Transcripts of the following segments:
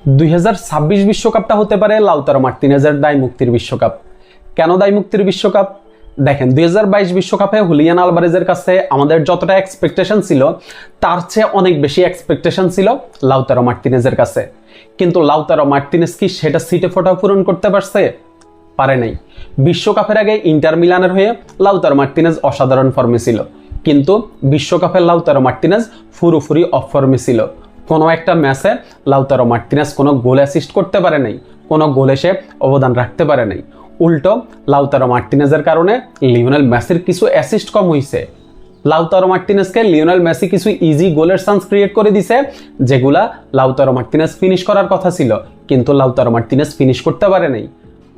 2026 বিশ্বকাপটা হতে পারে লাউতারো মার্টিনেজের দায় মুক্তির বিশ্বকাপ। কেন দায় মুক্তির বিশ্বকাপ? দেখেন 2022 বিশ্বকাপে হুলিয়ান আলভারেজের কাছে আমাদের যতটা এক্সপেকটেশন ছিল তার চেয়ে অনেক বেশি এক্সপেকটেশন ছিল লাউতারো মার্টিনেজের কাছে, কিন্তু লাউতারো মার্টিনেজ কি সেটা সিটে ফোটা পূরণ করতে পারছে? পারে নাই। বিশ্বকাপের আগে ইন্টার মিলানের হয়ে লাউতারো মার্টিনেজ অসাধারণ ফর্মে ছিল, কিন্তু বিশ্বকাপের লাউতারো মার্টিনেজ পুরোপুরি অফ ফর্মে ছিল। কোনো একটা ম্যাচে লাউতারো মার্টিনেজ কোনো গোল অ্যাসিস্ট করতে পারে নাই, কোনো গোলে সে অবদান রাখতে পারে নাই। উল্টো লাউতারো মার্টিনেজের কারণে লিওনেল মেসির কিছু অ্যাসিস্ট কম হয়েছে। লাউতারো মার্টিনেজকে লিওনেল মেসি কিছু ইজি গোলের চান্স ক্রিয়েট করে দিছে, যেগুলা লাউতারো মার্টিনেজ ফিনিশ করার কথা ছিল, কিন্তু লাউতারো মার্টিনেজ ফিনিশ করতে পারে নাই।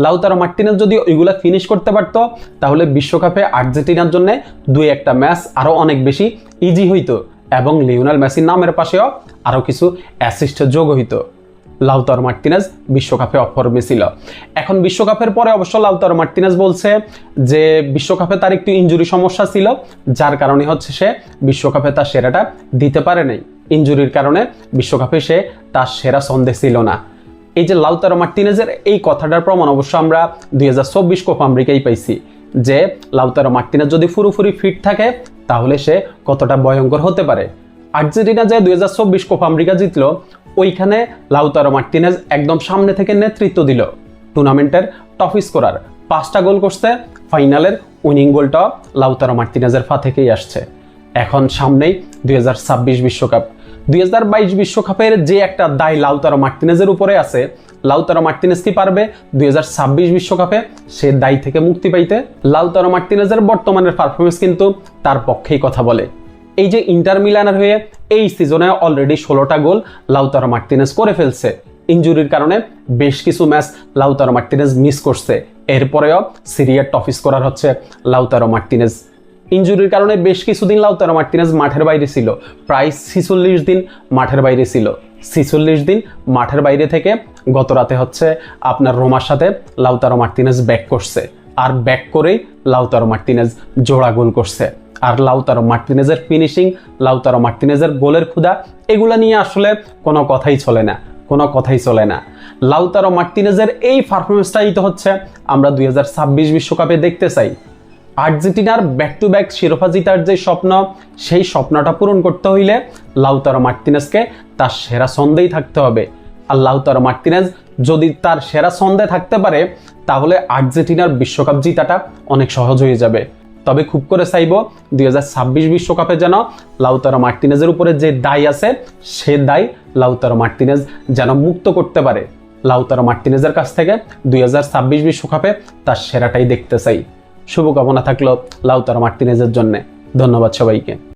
লাউতারো মার্টিনেজ যদি ওইগুলা ফিনিশ করতে পারতো তাহলে বিশ্বকাপে আর্জেন্টিনার জন্য 2-1টা ম্যাচ আরো অনেক বেশি ইজি হইতো এবং লিওনেল মেসির নামের পাশেও আরো কিছু অ্যাসিস্ট যোগ হইতো। লাউতারো মার্টিনেজ বিশ্বকাপে অফ ফর্মে ছিল। এখন বিশ্বকাপের পরে অবশ্য লাউতারো মার্টিনেজ বলছে যে বিশ্বকাপে তার একটু ইনজুরি সমস্যা ছিল, যার কারণে হচ্ছে সে বিশ্বকাপে তার সেরাটা দিতে পারে নাই। ইনজুরির কারণে বিশ্বকাপে সে তার সেরা ছন্দে ছিল না। এই যে লাউতারো মার্টিনেজের এই কথাটার প্রমাণ অবশ্য আমরা 2024 কোপা আমেরিকায় পাইছি, যে লাউতারো মার্টিনেজ যদি পুরোপুরি ফিট থাকে তাহলে সে কতটা ভয়ঙ্কর হতে পারে। আর্জেন্টিনা যে 2024 কোপা আমেরিকা জিতলো, ওইখানে লাউতারো মার্টিনেজ একদম সামনে থেকে নেতৃত্ব দিল টুর্নামেন্টের টপ স্কোরার, 5টা গোল করছে। ফাইনালের উইনিং গোলটা লাউতারো মার্টিনেজের পা থেকেই আসছে। এখন সামনেই 2026 বিশ্বকাপ। 2022 বিশ্বকাপের যে একটা দায় লাউতারো মার্টিনেজের উপরে আছে, লাউতারো মার্টিনেজ কি পারবে 2026 বিশ্বকাপে সে দায় থেকে মুক্তি পাইতে? লাউতারো মার্টিনেজের বর্তমানের পারফরমেন্স কিন্তু তার পক্ষেই কথা বলে। এই যে ইন্টার মিলানের হয়ে এই সিজনে অলরেডি 16টা গোল লাউতারো মার্টিনেজ করে ফেলছে। ইনজুরির কারণে বেশ কিছু ম্যাচ লাউতারো মার্টিনেজ মিস করছে, এরপরেও সিরিয়ার টপ স্কোরার হচ্ছে লাউতারো মার্টিনেজ। ইনজুরির কারণে বেশ কিছুদিন লাউতারো মার্টিনেজ মাঠের বাইরে ছিল, প্রায় 46 দিন মাঠের বাইরে ছিল। 46 দিন মাঠের বাইরে থেকে গত রাতে হচ্ছে আপনার রোমার সাথে লাউতারো মার্টিনেজ ব্যাক করছে, আর ব্যাক করেই লাউতারো মার্টিনেজ জোড়া গোল করছে। আর লাউতারো মার্টিনেজের ফিনিশিং, লাউতারো মার্টিনেজের গোলের ক্ষুধা, এগুলা নিয়ে আসলে কোনো কথাই চলে না। লাউতারো মার্টিনেজের এই পারফরমেন্সটাই তো হচ্ছে আমরা 2026 বিশ্বকাপে দেখতে চাই। আর্জেন্টিনার ব্যাক টু ব্যাক শিরোপা জিতার যে স্বপ্ন, সেই স্বপ্নটা পূরণ করতে হইলে লাউতারো মার্টিনেজকে তার সেরা ছন্দেই থাকতে হবে। আর লাউতারো মার্টিনেজ যদি তার সেরা ছন্দে থাকতে পারে তাহলে আর্জেন্টিনার বিশ্বকাপ জিতাটা অনেক সহজ হয়ে যাবে। তবে খুব করে চাইব 2026 বিশ্বকাপে যেন লাউতারো মার্টিনেজের উপরে যে দায় আছে সে দায় লাউতারো মার্টিনেজ যেন মুক্ত করতে পারে। লাউতারো মার্টিনেজের কাছ থেকে 2026 বিশ্বকাপে তার সেরাটাই দেখতে চাই। শুভকামনা থাকলো লাউতারো মার্টিনেজের জন্য। ধন্যবাদ সবাইকে।